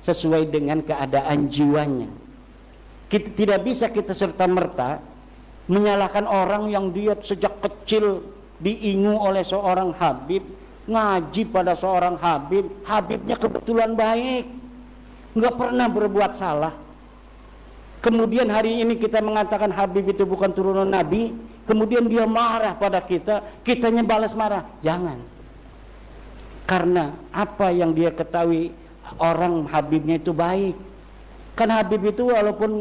sesuai dengan keadaan jiwanya. Kita tidak bisa kita serta-merta menyalahkan orang yang dia sejak kecil diingu oleh seorang Habib, ngaji pada seorang Habib, Habibnya kebetulan baik, nggak pernah berbuat salah. Kemudian hari ini kita mengatakan Habib itu bukan turunan Nabi, kemudian dia marah pada kita, kitanya balas marah. Jangan. Karena apa yang dia ketahui orang Habibnya itu baik. Kan Habib itu walaupun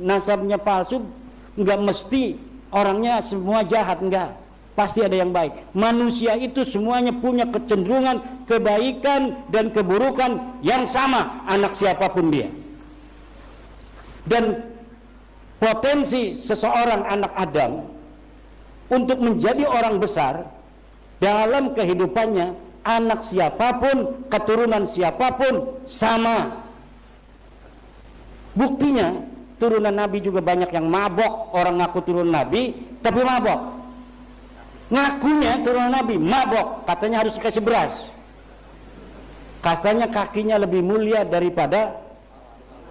nasabnya palsu, nggak mesti orangnya semua jahat, enggak. Pasti ada yang baik. Manusia itu semuanya punya kecenderungan kebaikan dan keburukan yang sama, anak siapapun dia. Dan potensi seseorang anak Adam untuk menjadi orang besar dalam kehidupannya, anak siapapun, keturunan siapapun sama. Buktinya turunan Nabi juga banyak yang mabok. Orang ngaku turunan Nabi tapi mabok. Ngakunya turunan Nabi mabok, katanya harus dikasih beras, katanya kakinya lebih mulia daripada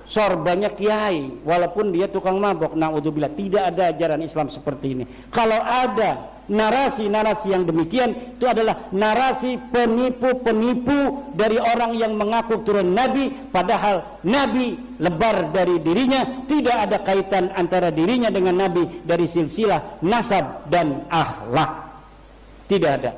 sorbannya kiai, walaupun dia tukang mabok. Naudzubillah, tidak ada ajaran Islam seperti ini. Kalau ada narasi-narasi yang demikian, itu adalah narasi penipu-penipu dari orang yang mengaku turun Nabi, padahal Nabi lebar dari dirinya, tidak ada kaitan antara dirinya dengan Nabi dari silsilah nasab dan akhlak, tidak ada.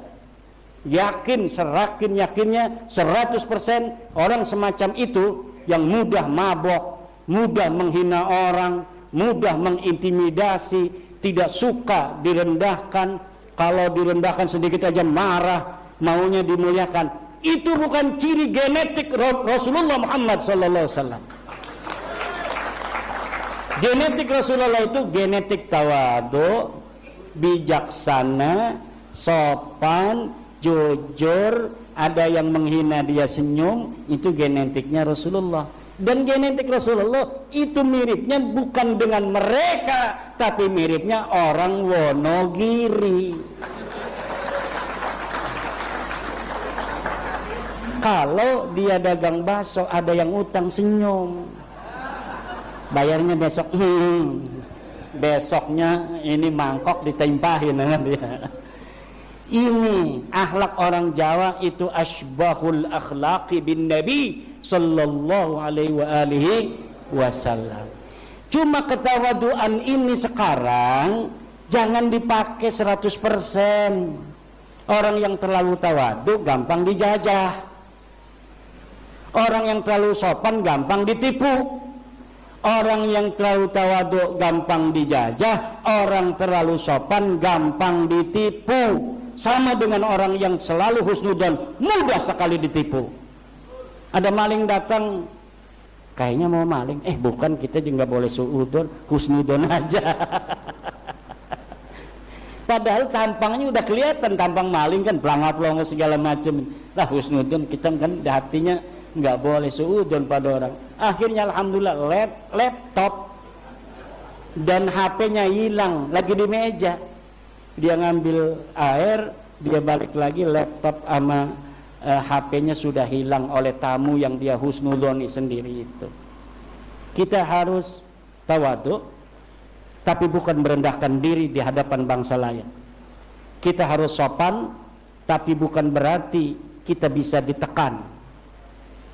Yakin, serakin yakinnya 100% orang semacam itu yang mudah mabok, mudah menghina orang, mudah mengintimidasi, tidak suka direndahkan, kalau direndahkan sedikit aja marah, maunya dimuliakan. Itu bukan ciri genetik Rasulullah Muhammad SAW. Genetik Rasulullah itu genetik tawadu, bijaksana, sopan, jujur. Ada yang menghina dia senyum, itu genetiknya Rasulullah. Dan genetik Rasulullah itu miripnya bukan dengan mereka, tapi miripnya orang Wonogiri. Kalau dia dagang bakso, ada yang utang senyum, bayarnya besok. Besoknya ini mangkok ditempahin dengan dia. Ini akhlak orang Jawa itu asbahul akhlaqi bin Nabi sallallahu alaihi wasallam. Cuma ketawaduan ini sekarang jangan dipakai 100%. Orang yang terlalu tawadu gampang dijajah. Orang yang terlalu sopan gampang ditipu. Orang yang terlalu tawadu gampang dijajah, orang terlalu sopan gampang ditipu. Sama dengan orang yang selalu husnudzon, mudah sekali ditipu. Ada maling datang, kayaknya mau maling, bukan, kita juga nggak boleh suudzon, husnudzon aja. Padahal tampangnya udah kelihatan, tampang maling kan pelangap-pelongo segala macam. Lah husnudzon, kita kan hatinya nggak boleh suudzon pada orang. Akhirnya alhamdulillah laptop dan HP-nya hilang, lagi di meja. Dia ngambil air, dia balik lagi, laptop sama HP-nya sudah hilang oleh tamu yang dia husnudoni sendiri itu. Kita harus tawadu, tapi bukan merendahkan diri di hadapan bangsa lain. Kita harus sopan, tapi bukan berarti kita bisa ditekan.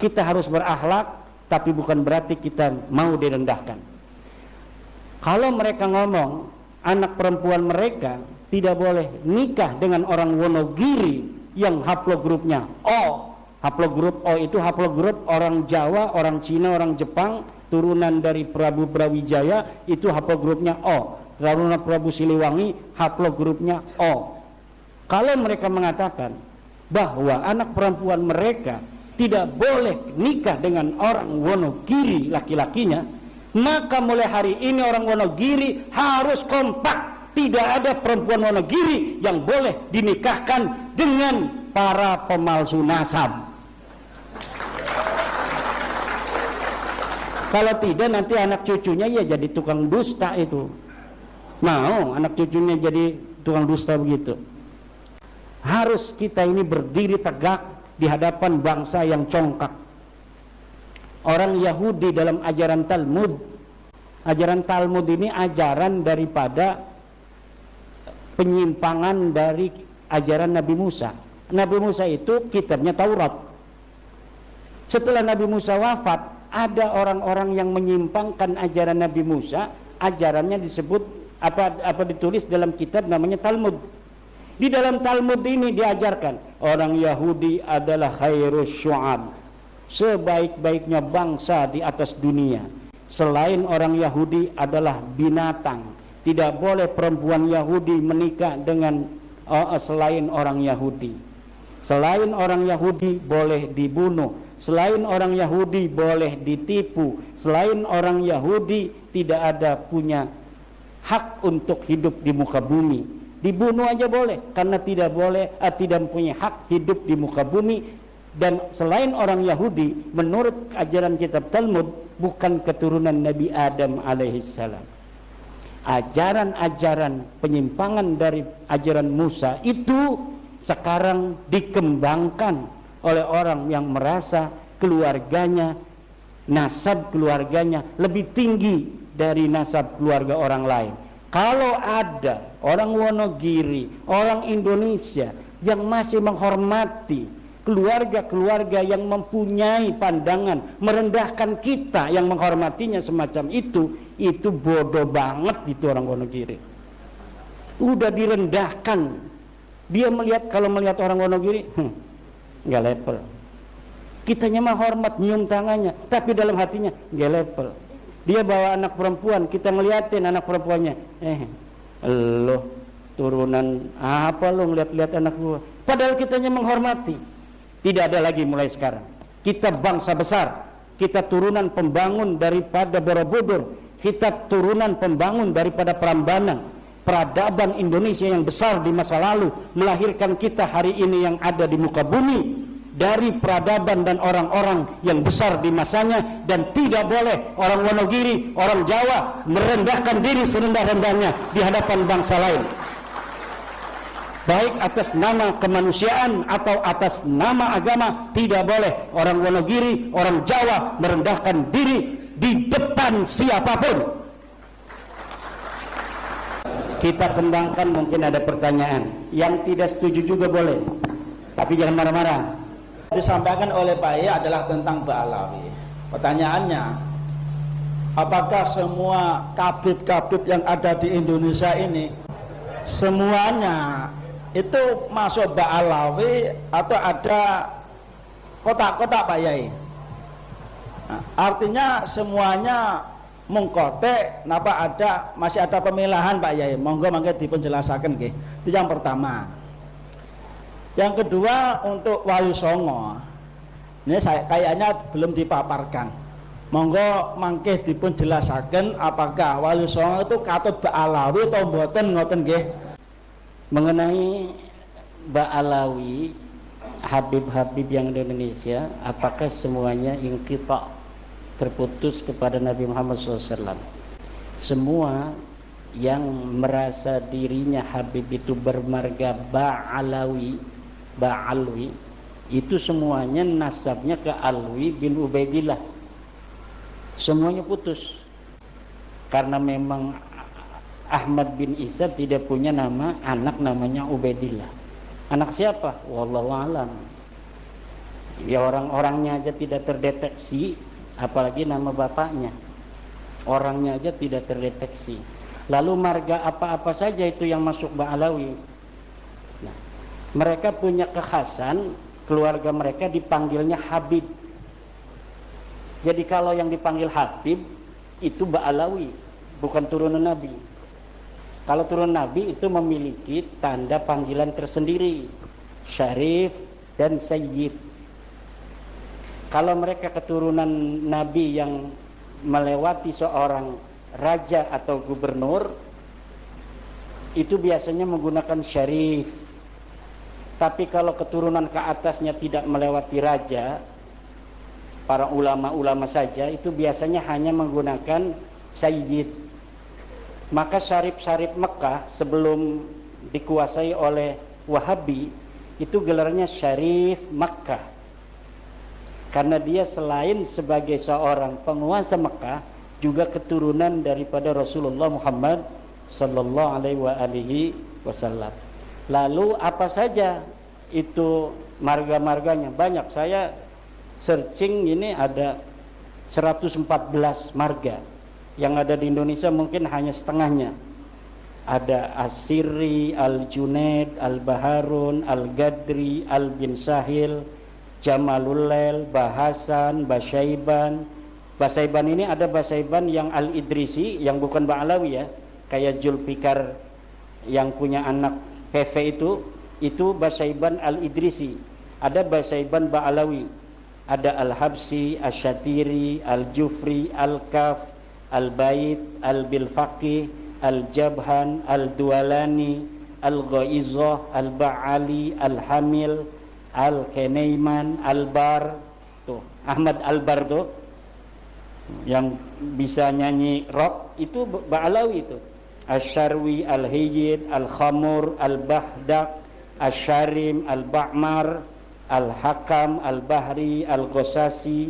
Kita harus berakhlak, tapi bukan berarti kita mau direndahkan. Kalau mereka ngomong anak perempuan mereka tidak boleh nikah dengan orang Wonogiri yang haplogrupnya O. Haplogrup O itu haplogrup orang Jawa, orang Cina, orang Jepang, turunan dari Prabu Brawijaya, itu haplogrupnya O. Turunan Prabu Siliwangi, haplogrupnya O. Kalau mereka mengatakan bahwa anak perempuan mereka tidak boleh nikah dengan orang Wonogiri laki-lakinya, maka mulai hari ini orang Wonogiri harus kompak. Tidak ada perempuan Wonogiri yang boleh dinikahkan dengan para pemalsu nasab. Kalau tidak nanti anak cucunya ya jadi tukang dusta itu. Mau anak cucunya jadi tukang dusta begitu. Harus kita ini berdiri tegak di hadapan bangsa yang congkak. orang Yahudi dalam ajaran Talmud. Ajaran Talmud ini ajaran daripada penyimpangan dari ajaran Nabi Musa. Nabi Musa itu kitabnya Taurat. Setelah Nabi Musa wafat, ada orang-orang yang menyimpangkan ajaran Nabi Musa. Ajarannya disebut apa ditulis dalam kitab namanya Talmud. Di dalam Talmud ini diajarkan orang Yahudi adalah khairus syu'ab, sebaik-baiknya bangsa di atas dunia. Selain orang Yahudi adalah binatang. Tidak boleh perempuan Yahudi menikah dengan selain orang Yahudi. Selain orang Yahudi boleh dibunuh. Selain orang Yahudi boleh ditipu. Selain orang Yahudi tidak ada punya hak untuk hidup di muka bumi. Dibunuh aja boleh, karena tidak mempunyai hak hidup di muka bumi. Dan selain orang Yahudi, menurut ajaran kitab Talmud, bukan keturunan Nabi Adam alaihissalam. Ajaran-ajaran penyimpangan dari ajaran Musa itu sekarang dikembangkan oleh orang yang merasa keluarganya, nasab keluarganya lebih tinggi dari nasab keluarga orang lain. Kalau ada orang Wonogiri, orang Indonesia yang masih menghormati keluarga-keluarga yang mempunyai pandangan merendahkan kita yang menghormatinya semacam itu bodoh banget itu orang Wonogiri. Udah direndahkan. Dia kalau melihat orang Wonogiri, nggak level. Kitanya mah hormat, nyium tangannya, tapi dalam hatinya nggak level. Dia bawa anak perempuan, kita ngeliatin anak perempuannya, lo turunan apa lo ngeliat-liat anak gua? Padahal kitanya menghormati. Tidak ada lagi mulai sekarang. Kita bangsa besar, kita turunan pembangun daripada Borobudur, kita turunan pembangun daripada Prambanan. Peradaban Indonesia yang besar di masa lalu melahirkan kita hari ini yang ada di muka bumi dari peradaban dan orang-orang yang besar di masanya. Dan tidak boleh orang Wonogiri, orang Jawa merendahkan diri serendah-rendahnya di hadapan bangsa lain, baik atas nama kemanusiaan atau atas nama agama. Tidak boleh orang Wonogiri, orang Jawa merendahkan diri di depan siapapun. Kita kembangkan, mungkin ada pertanyaan. Yang tidak setuju juga boleh, tapi jangan marah-marah. Disampaikan oleh Pak Yai adalah tentang Ba'alawi. Pertanyaannya, apakah semua kabit-kabit yang ada di Indonesia ini semuanya itu masuk Ba'alawi atau ada kotak-kotak Pak Yai? Nah, artinya semuanya mengkotek, napa masih ada pemilahan Pak Yai? Monggo dipenjelasaken nggih. Itu yang pertama. Yang kedua, untuk Wali Songo, ini kayaknya belum dipaparkan. Monggo mangke dipunjelasaken apakah Wali Songo itu katut Ba'alawi atau mboten, ngoten nggih. Mengenai Ba'alawi, Habib-habib yang di Indonesia, apakah semuanya inqita, terputus kepada Nabi Muhammad SAW? Semua yang merasa dirinya Habib itu bermarga Ba'alawi, itu semuanya nasabnya ke Alwi bin Ubaidillah. Semuanya putus, karena memang Ahmad bin Isa tidak punya nama anak namanya Ubaidillah. Anak siapa? Wallahu alam. Ya orang-orangnya aja tidak terdeteksi, apalagi nama bapaknya. Orangnya aja tidak terdeteksi. Lalu marga apa-apa saja itu yang masuk Ba'alawi. Nah, mereka punya kekhasan, keluarga mereka dipanggilnya Habib. Jadi kalau yang dipanggil Habib itu Ba'alawi, bukan turunan Nabi. Kalau turun Nabi itu memiliki tanda panggilan tersendiri, Syarif dan Sayyid. Kalau mereka keturunan Nabi yang melewati seorang raja atau gubernur, itu biasanya menggunakan Syarif. Tapi kalau keturunan ke atasnya tidak melewati raja, para ulama-ulama saja, itu biasanya hanya menggunakan Sayyid. Maka syarif-syarif Mekah sebelum dikuasai oleh Wahabi itu gelarnya Syarif Makkah. karena dia selain sebagai seorang penguasa Mekah juga keturunan daripada Rasulullah Muhammad sallallahu alaihi wasallam. Lalu apa saja itu marga-marganya? Banyak, saya searching ini ada 114 marga. Yang ada di Indonesia mungkin hanya setengahnya. Ada Asiri, Al-Junaid, Al-Baharun, Al-Gadri, Al-Bin Sahil, Jamalulail, Bahasan, Basaiban. Basaiban ini ada Basaiban yang Al-Idrisi, yang bukan Ba'alawi ya, kayak Zulfikar yang punya anak Hefe itu Basaiban Al-Idrisi. Ada Basaiban Ba'alawi, ada Al-Habsi, Al-Syatiri, Al-Jufri, Al-Kaf, Al-Bait, Al-Bilfaqih, Al-Jabhan, Al-Dualani, Al-Ghaizah, Al-Ba'ali, Al-Hamil, Al-Kenaiman, Al-Bar, tuh Ahmad Al-Bar tuh yang bisa nyanyi rock, itu Ba'alawi itu. Asy-Syarwi, Al-Hiyyid, Al-Khamur, Al-Bahdak, Asy-Syarim, Al-Ba'mar, Al-Hakam, Al-Bahri, Al-Ghosasi,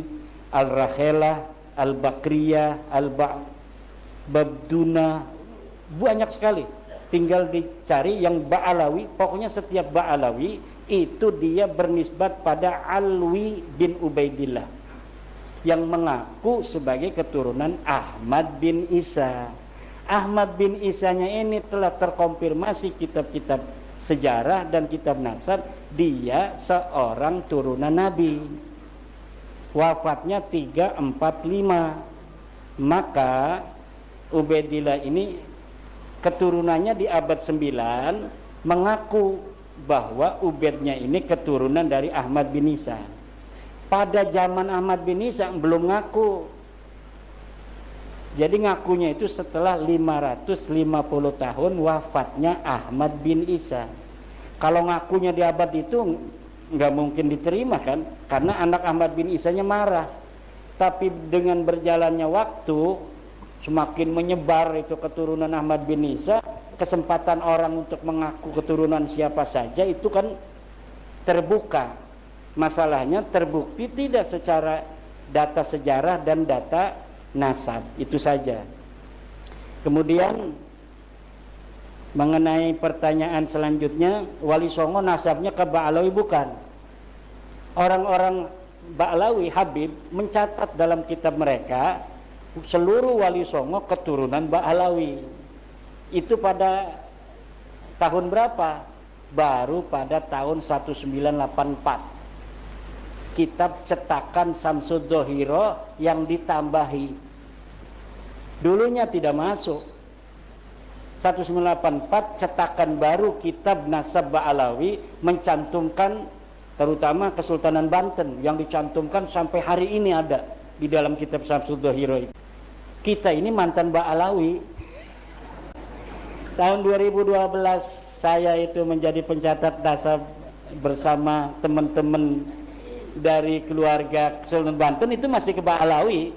Al-Rakhelah, Al-Bakriyah, Al-Babduna, banyak sekali. Tinggal dicari yang Ba'alawi. Pokoknya setiap Ba'alawi itu dia bernisbat pada Alwi bin Ubaidillah yang mengaku sebagai keturunan Ahmad bin Isa. Ahmad bin Isanya ini telah terkonfirmasi kitab-kitab sejarah dan kitab nasab, dia seorang turunan Nabi. Wafatnya 345. Maka Ubaidillah ini keturunannya di abad 9 mengaku bahwa Ubaidnya ini keturunan dari Ahmad bin Isa. Pada zaman Ahmad bin Isa belum ngaku. Jadi ngakunya itu setelah 550 tahun wafatnya Ahmad bin Isa. Kalau ngakunya di abad itu nggak mungkin diterima kan, karena anak Ahmad bin Isanya marah. Tapi dengan berjalannya waktu, semakin menyebar itu keturunan Ahmad bin Isa, kesempatan orang untuk mengaku keturunan siapa saja itu kan terbuka. Masalahnya terbukti tidak secara data sejarah dan data nasab, itu saja. Kemudian mengenai pertanyaan selanjutnya, Wali Songo nasabnya ke Ba'alawi bukan. Orang-orang Ba'alawi Habib mencatat dalam kitab mereka seluruh Wali Songo keturunan Ba'alawi. Itu pada tahun berapa? Baru pada tahun 1984. Kitab cetakan Samsud Dhohiro yang ditambahi. Dulunya tidak masuk. 1984 cetakan baru kitab Nasab Ba'alawi mencantumkan terutama Kesultanan Banten yang dicantumkan sampai hari ini ada di dalam kitab Samsud Dhohiro itu. Kita ini mantan Ba'alawi. Tahun 2012 saya itu menjadi pencatat nasab bersama teman-teman dari keluarga Kesultanan Banten, itu masih ke Ba'alawi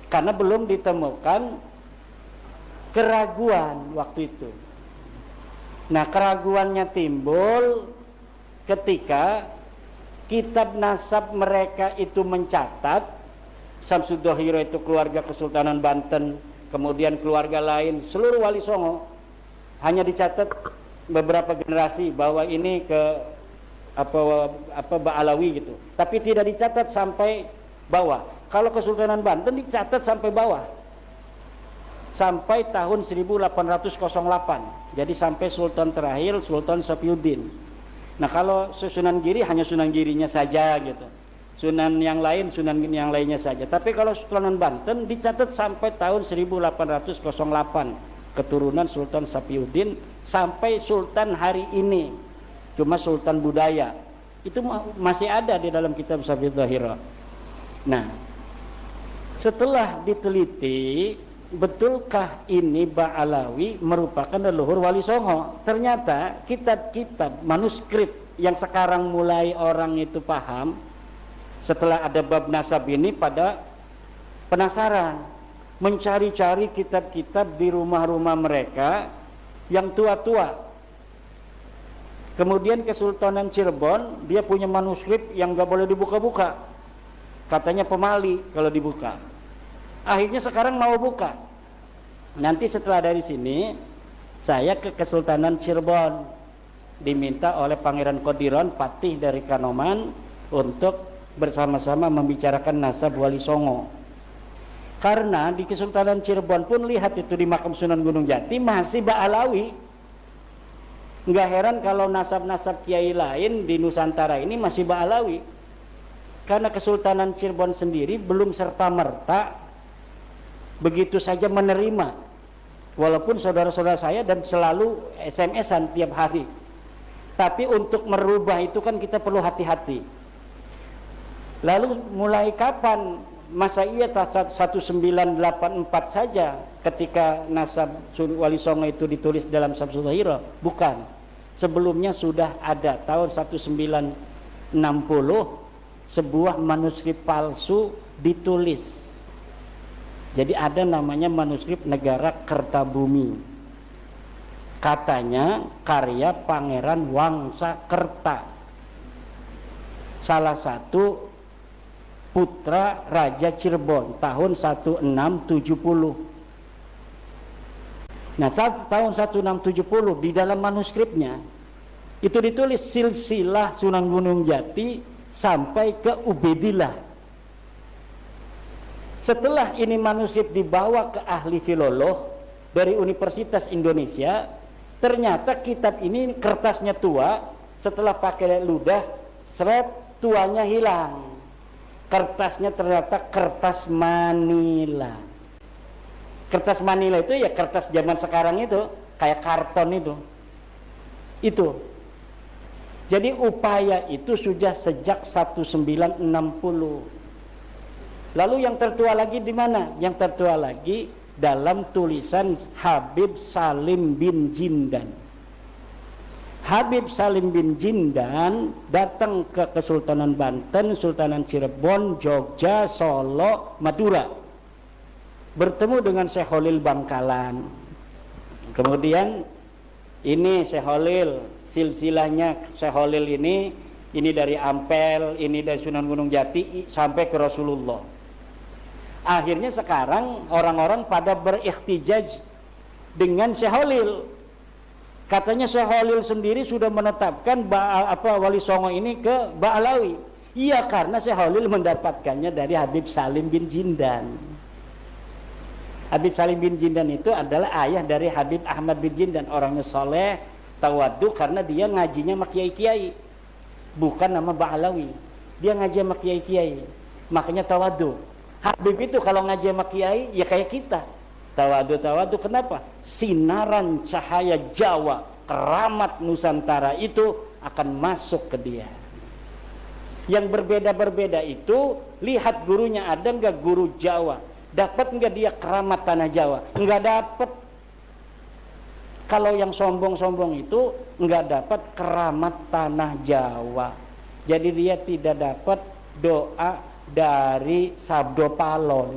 karena belum ditemukan keraguan waktu itu. Nah, keraguannya timbul ketika kitab nasab mereka itu mencatat Samsud Dhohiro itu keluarga Kesultanan Banten, kemudian keluarga lain seluruh Wali Songo, hanya dicatat beberapa generasi bahwa ini ke apa Ba'alawi gitu, tapi tidak dicatat sampai bawah. Kalau Kesultanan Banten dicatat sampai bawah, sampai tahun 1808. Jadi sampai Sultan terakhir Sultan Sapiuddin. Nah, kalau Sunan Giri hanya Sunan Girinya saja gitu, Sunan yang lainnya saja. Tapi kalau Sultanan Banten dicatat sampai tahun 1808, keturunan Sultan Sapiuddin sampai Sultan hari ini. Cuma Sultan budaya itu masih ada di dalam kitab Samsud Dhohiro. Nah, setelah diteliti, betulkah ini Ba'alawi merupakan leluhur Wali Songo? Ternyata kitab-kitab manuskrip yang sekarang mulai orang itu paham setelah ada bab nasab ini pada penasaran, mencari-cari kitab-kitab di rumah-rumah mereka yang tua-tua. Kemudian Kesultanan Cirebon dia punya manuskrip yang gak boleh dibuka-buka, katanya pemali kalau dibuka. Akhirnya sekarang mau buka. Nanti setelah dari sini saya ke Kesultanan Cirebon, diminta oleh Pangeran Kodiron Patih dari Kanoman untuk bersama-sama membicarakan nasab Wali Songo. Karena di Kesultanan Cirebon pun lihat itu di makam Sunan Gunung Jati masih Ba'alawi. Nggak heran kalau nasab-nasab kiai lain di Nusantara ini masih Ba'alawi. Karena Kesultanan Cirebon sendiri belum serta-merta begitu saja menerima. Walaupun saudara-saudara saya dan selalu SMS-an tiap hari. Tapi untuk merubah itu kan kita perlu hati-hati. Lalu mulai kapan? Masa iya 1984 saja ketika nasab Wali Songo itu ditulis dalam Samsul Hiro? Bukan. Sebelumnya sudah ada tahun 1960 sebuah manuskrip palsu ditulis. Jadi ada namanya manuskrip Negara Kertabumi. Katanya karya Pangeran Wangsakerta, salah satu putra Raja Cirebon tahun 1670. Nah, tahun 1670 di dalam manuskripnya itu ditulis silsilah Sunan Gunung Jati sampai ke Ubedillah. Setelah ini manuskrip dibawa ke ahli filolog dari Universitas Indonesia, ternyata kitab ini kertasnya tua, setelah pakai ludah, seret, tuanya hilang. Kertasnya ternyata kertas Manila. Kertas Manila itu ya kertas zaman sekarang itu, kayak karton itu. Itu. Jadi upaya itu sudah sejak 1960. Lalu yang tertua lagi di mana? Yang tertua lagi dalam tulisan Habib Salim bin Jindan. Habib Salim bin Jindan datang ke Kesultanan Banten, Sultanan Cirebon, Jogja, Solo, Madura. Bertemu dengan Syekh Holil Bangkalan. Kemudian ini Syekh Holil, silsilahnya Syekh Holil ini dari Ampel, ini dari Sunan Gunung Jati sampai ke Rasulullah. Akhirnya sekarang orang-orang pada berihtijaj dengan Syekh Holil. Katanya Syekh Holil sendiri sudah menetapkan Wali Songo ini ke Ba'alawi. Iya, karena Syekh Holil mendapatkannya dari Habib Salim bin Jindan. Habib Salim bin Jindan itu adalah ayah dari Habib Ahmad bin Jindan, orangnya soleh, tawadu, karena dia ngajinya sama kiai-kiai, bukan nama Ba'alawi. Dia ngaji sama kiai-kiai, makanya tawadu. Habib itu kalau ngaji sama kiai ya kayak kita, tawadu. Kenapa? Sinaran cahaya Jawa, keramat Nusantara itu akan masuk ke dia. Yang berbeda-berbeda itu, lihat gurunya ada nggak guru Jawa, dapat nggak dia keramat tanah Jawa? Nggak dapat. Kalau yang sombong-sombong itu nggak dapat keramat tanah Jawa. Jadi dia tidak dapat doa dari Sabdo Palon.